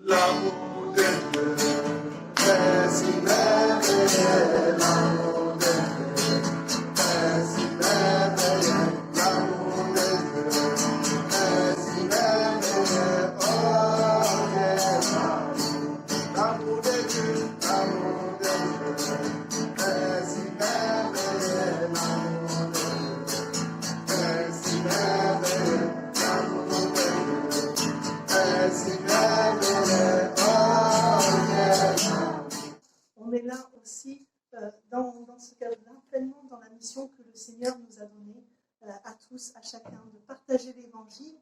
l'amour de Dieu est si merveilleux, l'amour de Dieu est si merveilleux, l'amour de Dieu est si merveilleux, oh yes, l'amour de Dieu est si merveilleux, l'amour de Dieu est si merveilleux, l'amour de Dieu est si merveilleux, oh yes. On est là aussi dans ce cadre-là, pleinement dans la mission que le Seigneur nous a donnée à tous, à chacun, de partager l'Évangile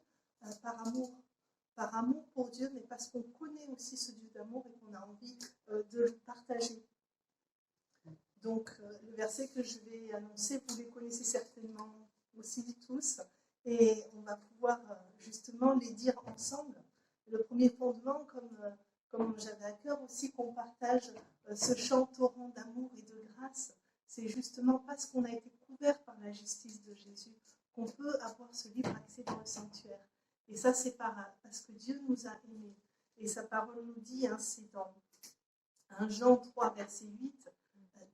par amour pour Dieu, mais parce qu'on connaît aussi ce Dieu d'amour et qu'on a envie de le partager. Donc, le verset que je vais annoncer, vous les connaissez certainement aussi tous, et on va pouvoir justement les dire ensemble. Le premier fondement, comme j'avais à cœur aussi qu'on partage ce chant torrent d'amour et de grâce, c'est justement parce qu'on a été couvert par la justice de Jésus qu'on peut avoir ce libre accès dans le sanctuaire. Et ça, c'est parce que Dieu nous a aimés. Et sa parole nous dit, c'est dans 1 Jean 3, verset 8,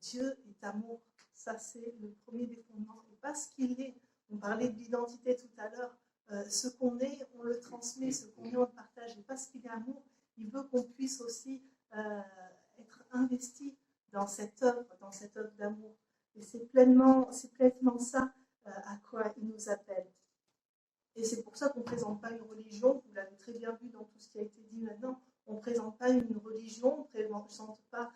Dieu est amour. Ça, c'est le premier des fondements. Et parce qu'il est, on parlait de l'identité tout à l'heure, ce qu'on est, on le transmet, ce qu'on est, on le partage. Et parce qu'il est amour, il veut qu'on puisse aussi être investi dans cette œuvre d'amour. Et c'est pleinement ça à quoi il nous appelle. Et c'est pour ça qu'on ne présente pas une religion, vous l'avez très bien vu dans tout ce qui a été dit maintenant, on ne présente pas une religion, on ne présente pas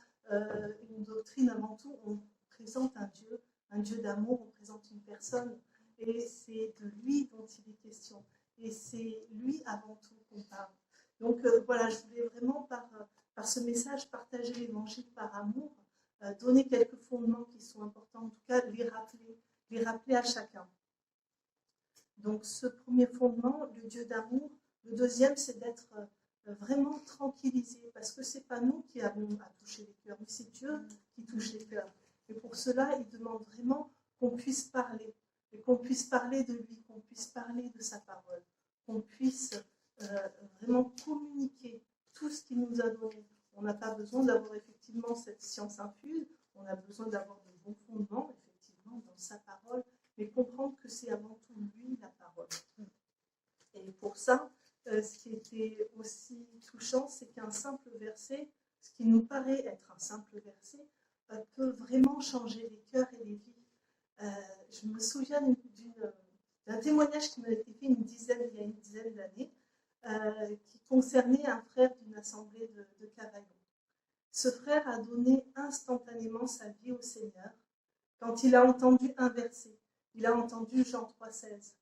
une doctrine avant tout, on présente un Dieu d'amour, on présente une personne, et c'est de lui dont il est question. Et c'est lui avant tout qu'on parle. Donc voilà, je voulais vraiment par ce message partager l'évangile par amour, donner quelques fondements qui sont importants, en tout cas les rappeler à chacun. Donc ce premier fondement, le Dieu d'amour. Le deuxième, c'est d'être vraiment tranquillisé, parce que ce n'est pas nous qui avons à toucher les cœurs, mais c'est Dieu qui touche les cœurs. Et pour cela, il demande vraiment qu'on puisse parler, et qu'on puisse parler de lui, qu'on puisse parler de sa parole, qu'on puisse vraiment communiquer tout ce qu'il nous a donné. On n'a pas besoin d'avoir effectivement cette science infuse, on a besoin d'avoir de bons fondements, effectivement, dans sa parole, mais comprendre que c'est avant tout lui la parole. Et pour ça, ce qui était aussi touchant, c'est qu'un simple verset, ce qui nous paraît être un simple verset, peut vraiment changer les cœurs et les vies. Je me souviens d'un témoignage qui m'a été fait il y a une dizaine d'années, qui concernait un frère d'une assemblée de Cavaillon. Ce frère a donné instantanément sa vie au Seigneur quand il a entendu un verset. Il a entendu Jean 3,16.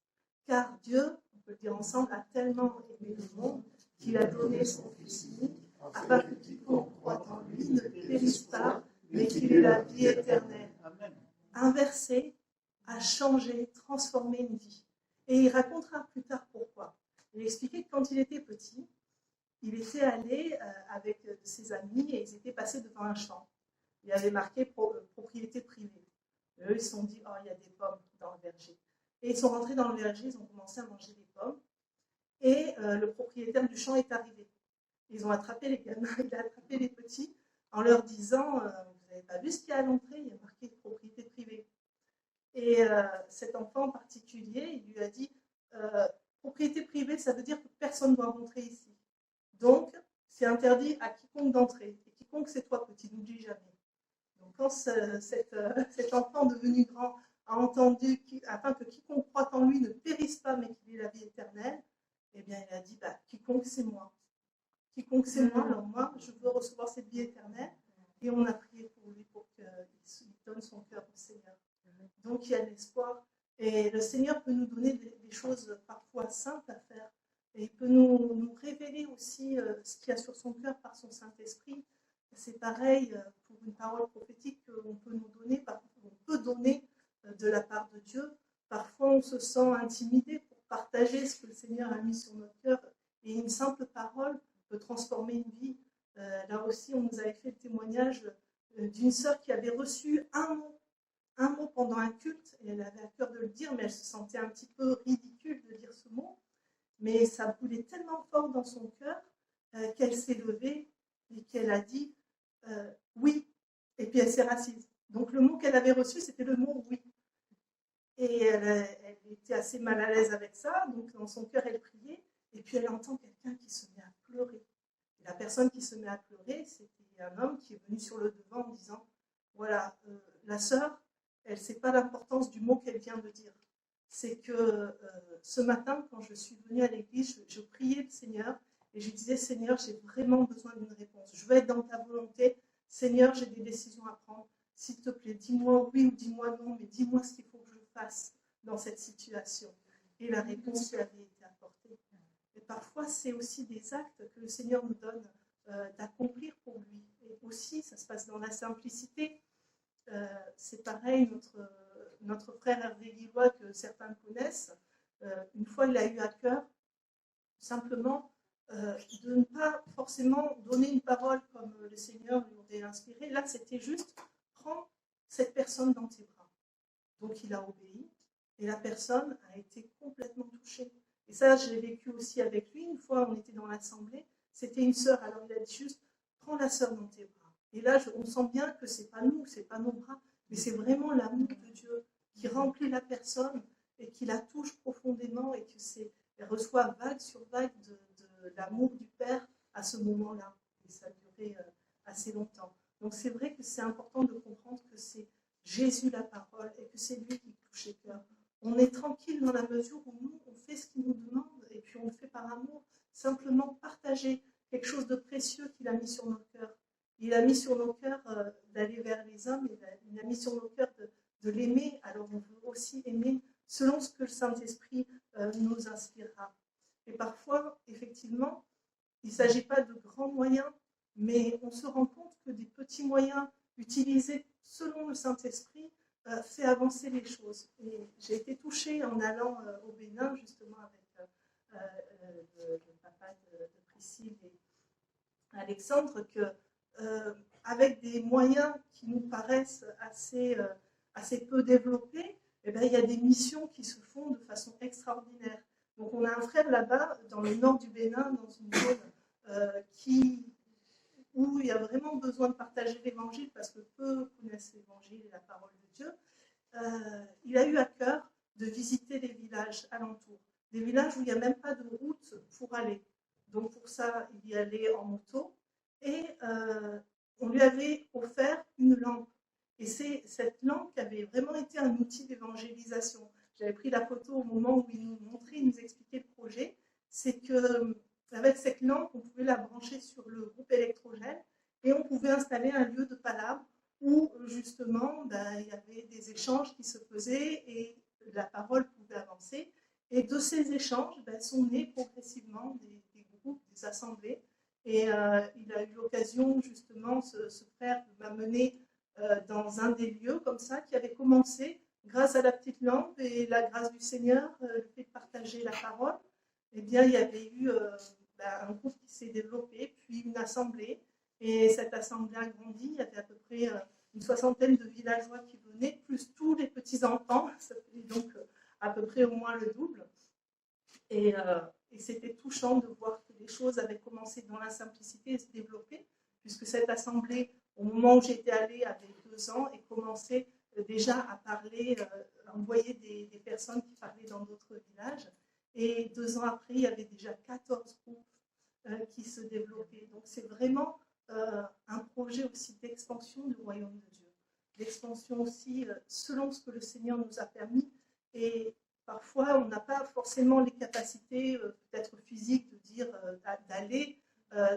Car Dieu, on peut le dire ensemble, a tellement aimé le monde qu'il a donné son Fils unique, afin que quiconque croit en lui ne périsse pas, mais qu'il ait la vie éternelle. Un verset a changé, transformé une vie. Et il racontera plus tard pourquoi. Il expliquait que quand il était petit, il était allé avec ses amis et ils étaient passés devant un champ. Il avait marqué propriété privée. Et eux, ils se sont dit, oh, il y a des pommes dans le verger. Et ils sont rentrés dans le verger, ils ont commencé à manger des pommes. Et le propriétaire du champ est arrivé. Ils ont attrapé les gamins, il a attrapé les petits en leur disant, vous n'avez pas vu ce qu'il y a à l'entrée, il y a marqué propriété privée. Et cet enfant en particulier, il lui a dit, propriété privée, ça veut dire que personne ne doit rentrer ici. Donc, c'est interdit à quiconque d'entrer. Et quiconque, c'est toi, petit, n'oublie jamais. Donc, quand cet enfant devenu grand a entendu, afin que quiconque croit en lui ne périsse pas, mais qu'il ait la vie éternelle, eh bien, il a dit, quiconque, c'est moi. Quiconque, c'est moi, alors moi, je veux recevoir cette vie éternelle. Et on a prié pour lui, pour qu'il donne son cœur au Seigneur. Donc, il y a de l'espoir. Et le Seigneur peut nous donner des choses parfois simples à faire. Et il peut nous révéler aussi ce qu'il y a sur son cœur par son Saint-Esprit. C'est pareil pour une parole prophétique qu'on peut nous donner, on peut donner de la part de Dieu. Parfois, on se sent intimidé pour partager ce que le Seigneur a mis sur notre cœur. Et une simple parole peut transformer une vie. Là aussi, on nous avait fait le témoignage d'une sœur qui avait reçu un mot pendant un culte, et elle avait à cœur de le dire, mais elle se sentait un petit peu ridicule de dire ce mot. Mais ça brûlait tellement fort dans son cœur qu'elle s'est levée et qu'elle a dit oui, et puis elle s'est rassise. Donc le mot qu'elle avait reçu, c'était le mot oui. Et elle était assez mal à l'aise avec ça, donc dans son cœur, elle priait, et puis elle entend quelqu'un qui se met à pleurer. Et la personne qui se met à pleurer, c'était un homme qui est venu sur le devant en disant, voilà, la sœur, elle ne sait pas l'importance du mot qu'elle vient de dire. C'est que ce matin, quand je suis venue à l'église, je priais le Seigneur, et je disais, Seigneur, j'ai vraiment besoin d'une réponse. Je veux être dans ta volonté. Seigneur, j'ai des décisions à prendre. S'il te plaît, dis-moi oui ou dis-moi non, mais dis-moi ce qu'il faut que je fasse dans cette situation. Et la réponse lui avait été apportée. Et parfois, c'est aussi des actes que le Seigneur nous donne d'accomplir pour lui. Et aussi, ça se passe dans la simplicité. C'est pareil, notre frère Hervé Guillois, que certains connaissent, une fois, il a eu à cœur simplement de ne pas forcément donner une parole comme le Seigneur lui aurait inspiré. Là, c'était juste, prends cette personne dans tes bras. Donc, il a obéi et la personne a été complètement touchée. Et ça, je l'ai vécu aussi avec lui. Une fois, on était dans l'assemblée, c'était une sœur, alors il a dit juste, prends la sœur dans tes bras. Et là, on sent bien que c'est pas nous, c'est pas nos bras, mais c'est vraiment l'amour de Dieu qui remplit la personne et qui la touche profondément et que elle reçoit vague sur vague de l'amour du Père à ce moment-là. Et ça a duré assez longtemps. Donc c'est vrai que c'est important de comprendre que c'est Jésus la parole et que c'est lui qui touche les cœurs. On est tranquille dans la mesure où nous, on fait ce qu'il nous demande et puis on le fait par amour. Simplement partager quelque chose de précieux qu'il a mis sur nos cœurs. Il a mis sur nos cœurs d'aller vers les hommes, il a mis sur nos cœurs de l'aimer. Alors on veut aussi aimer selon ce que le Saint-Esprit nous inspirera. Et parfois, effectivement, il ne s'agit pas de grands moyens, mais on se rend compte que des petits moyens utilisés selon le Saint-Esprit fait avancer les choses. Et j'ai été touchée en allant au Bénin, justement, avec le papa de Priscille et Alexandre, que avec des moyens qui nous paraissent assez peu développés, eh bien, il y a des missions qui se font de façon extraordinaire. Donc on a un frère là-bas, dans le nord du Bénin, dans une zone où il y a vraiment besoin de partager l'évangile, parce que peu connaissent l'évangile et la parole de Dieu. Il a eu à cœur de visiter les villages alentours, des villages où il n'y a même pas de route pour aller. Donc pour ça, il y allait en moto, et on lui avait offert une lampe. Et c'est cette lampe qui avait vraiment été un outil d'évangélisation. J'avais pris la photo au moment où il nous montrait, il nous expliquait le projet. C'est qu'avec cette lampe, on pouvait la brancher sur le groupe électrogène et on pouvait installer un lieu de palabre où justement il y avait des échanges qui se faisaient et la parole pouvait avancer. Et de ces échanges sont nés progressivement des groupes, des assemblées. Et il a eu l'occasion justement, ce frère, de m'amener dans un des lieux comme ça qui avait commencé grâce à la petite lampe et la grâce du Seigneur, le fait de partager la parole. Eh bien, il y avait eu un groupe qui s'est développé, puis une assemblée. Et cette assemblée a grandi. Il y avait à peu près une soixantaine de villageois qui venaient, plus tous les petits-enfants. Ça fait donc à peu près au moins le double. Et c'était touchant de voir que les choses avaient commencé dans la simplicité et se développer, puisque cette assemblée, au moment où j'étais allée, avait 2 ans et commençait déjà à parler, à envoyer des personnes qui parlaient dans d'autres villages. Et 2 ans après, il y avait déjà 14 groupes qui se développaient. Donc c'est vraiment un projet aussi d'expansion du royaume de Dieu, d'expansion aussi selon ce que le Seigneur nous a permis. Et parfois, on n'a pas forcément les capacités, peut-être physiques, de dire d'aller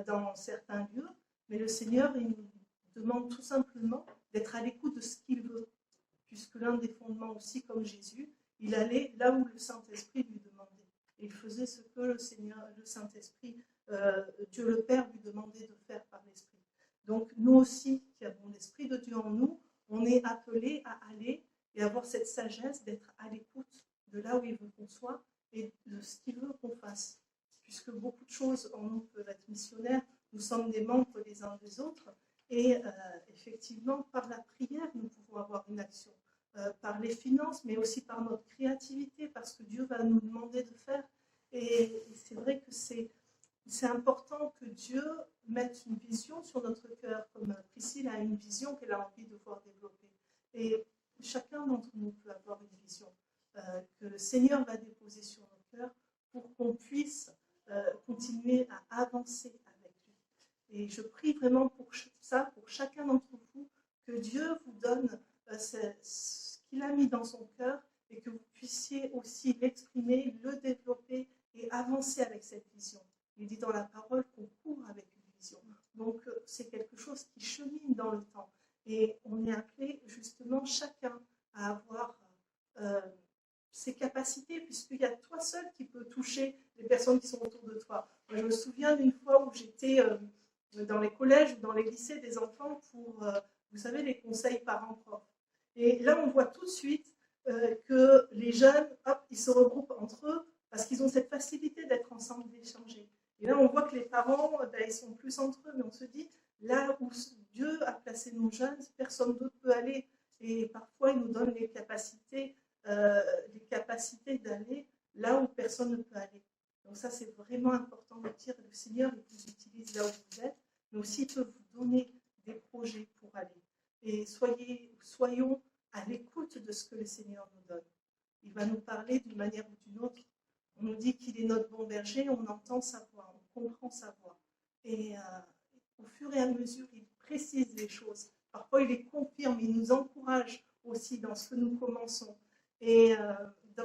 dans certains lieux, mais le Seigneur, il nous demande tout simplement d'être à l'écoute de ce qu'il veut, puisque l'un des fondements aussi, comme Jésus, il allait là où le Saint-Esprit lui demandait. Et il faisait ce que le Saint-Esprit, Dieu le Père, lui demandait de faire par l'Esprit. Donc nous aussi, qui avons l'Esprit de Dieu en nous, on est appelés à aller et avoir cette sagesse d'être à l'écoute de là où il veut qu'on soit et de ce qu'il veut qu'on fasse. Puisque beaucoup de choses en nous peuvent être missionnaires, nous sommes des membres les uns des autres, et effectivement, par la prière, nous pouvons avoir une action. Par les finances, mais aussi par notre créativité, parce que Dieu va nous demander de faire. Et c'est vrai que c'est c'est important que Dieu mette une vision sur notre cœur, comme Priscille a une vision qu'elle a envie de voir développer. Et chacun d'entre nous peut avoir une vision que le Seigneur va déposer sur nos cœurs pour qu'on puisse continuer à avancer avec lui. Et je prie vraiment pour ça, pour chacun d'entre vous, que Dieu vous donne ce qu'il a mis dans son cœur et que vous puissiez aussi l'exprimer, le développer et avancer avec cette vision. Il dit dans la parole qu'on court avec une vision. Donc c'est quelque chose qui chemine dans le temps. Et on est appelé justement chacun à avoir ses capacités, puisqu'il y a toi seul qui peux toucher les personnes qui sont autour de toi. Moi, je me souviens d'une fois où j'étais dans les collèges ou dans les lycées des enfants pour, vous savez, les conseils parents-profs. Et là, on voit tout de suite que les jeunes, hop, ils se regroupent entre eux parce qu'ils ont cette facilité d'être ensemble, d'échanger. Et là, on voit que les parents, ils sont plus entre eux, mais on se dit, là où Dieu a placé nos jeunes, personne d'autre peut aller. Et parfois, il nous donne les capacités d'aller là où personne ne peut aller. Donc ça, c'est vraiment important de dire, le Seigneur, il vous utilise là où vous êtes, mais aussi il peut vous donner des projets pour aller. Et soyons à l'écoute de ce que le Seigneur nous donne. Il va nous parler d'une manière ou d'une autre. On nous dit qu'il est notre bon berger, on entend sa voix, on comprend sa voix. Et au fur et à mesure, il précise les choses. Parfois, il les confirme, il nous encourage aussi dans ce que nous commençons. Et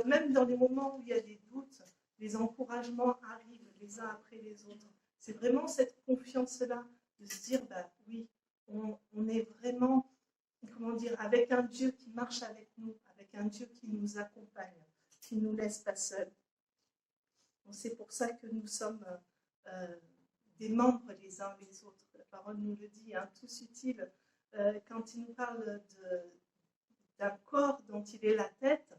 même dans les moments où il y a des doutes, les encouragements arrivent les uns après les autres. C'est vraiment cette confiance-là de se dire, oui, on est vraiment, comment dire, avec un Dieu qui marche avec nous, avec un Dieu qui nous accompagne, qui ne nous laisse pas seuls. C'est pour ça que nous sommes des membres les uns les autres. La parole nous le dit, hein, tous utiles. Quand il nous parle d'un corps dont il est la tête,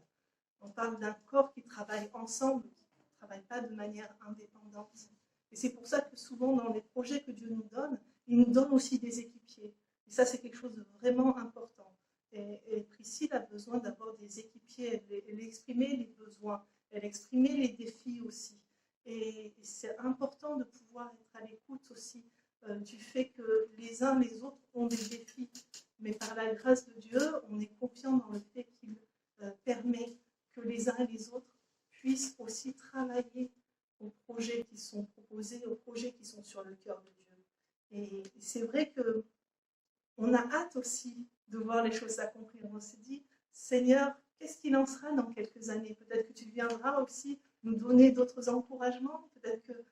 on parle d'un corps qui travaille ensemble, qui ne travaille pas de manière indépendante. Et c'est pour ça que souvent dans les projets que Dieu nous donne, il nous donne aussi des équipiers. Et ça, c'est quelque chose de vraiment important. Et Priscille a besoin d'avoir des équipiers. Elle exprimait les besoins, elle exprimait les défis aussi. Et c'est important de pouvoir être à l'écoute aussi du fait que les uns les autres ont des défis. Mais par la grâce de Dieu, on est confiant dans le fait qu'il permet que les uns et les autres puissent aussi travailler aux projets qui sont proposés, aux projets qui sont sur le cœur de Dieu. Et c'est vrai qu'on a hâte aussi de voir les choses s'accomplir. On se dit, Seigneur, qu'est-ce qu'il en sera dans quelques années? Peut-être que tu viendras aussi nous donner d'autres encouragements. Peut-être que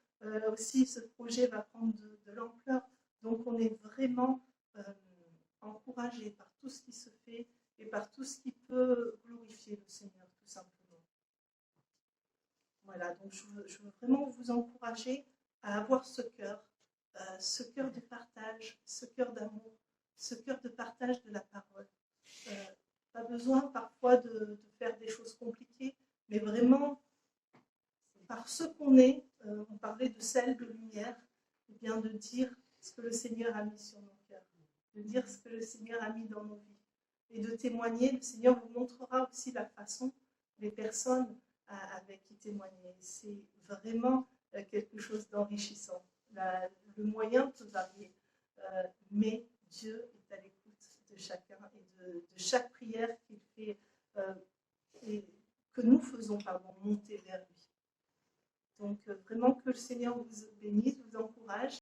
aussi ce projet va prendre de l'ampleur. Donc on est vraiment encouragé par tout ce qui se fait et par tout ce qui peut glorifier le Seigneur, tout simplement. Voilà, donc je veux vraiment vous encourager à avoir ce cœur de partage, ce cœur d'amour, ce cœur de partage de la parole. Pas besoin parfois de faire des choses compliquées, mais vraiment, par ce qu'on est, on parlait de sel, de lumière, et bien de dire ce que le Seigneur a mis sur nos cœurs, de dire ce que le Seigneur a mis dans nos vies, et de témoigner. Le Seigneur vous montrera aussi la façon, les personnes avec qui témoigner. C'est vraiment quelque chose d'enrichissant. Le moyen peut varier, mais Dieu est à l'écoute de chacun et de chaque prière qu'il fait et que nous faisons monter vers lui. Donc vraiment que le Seigneur vous bénisse, vous encourage.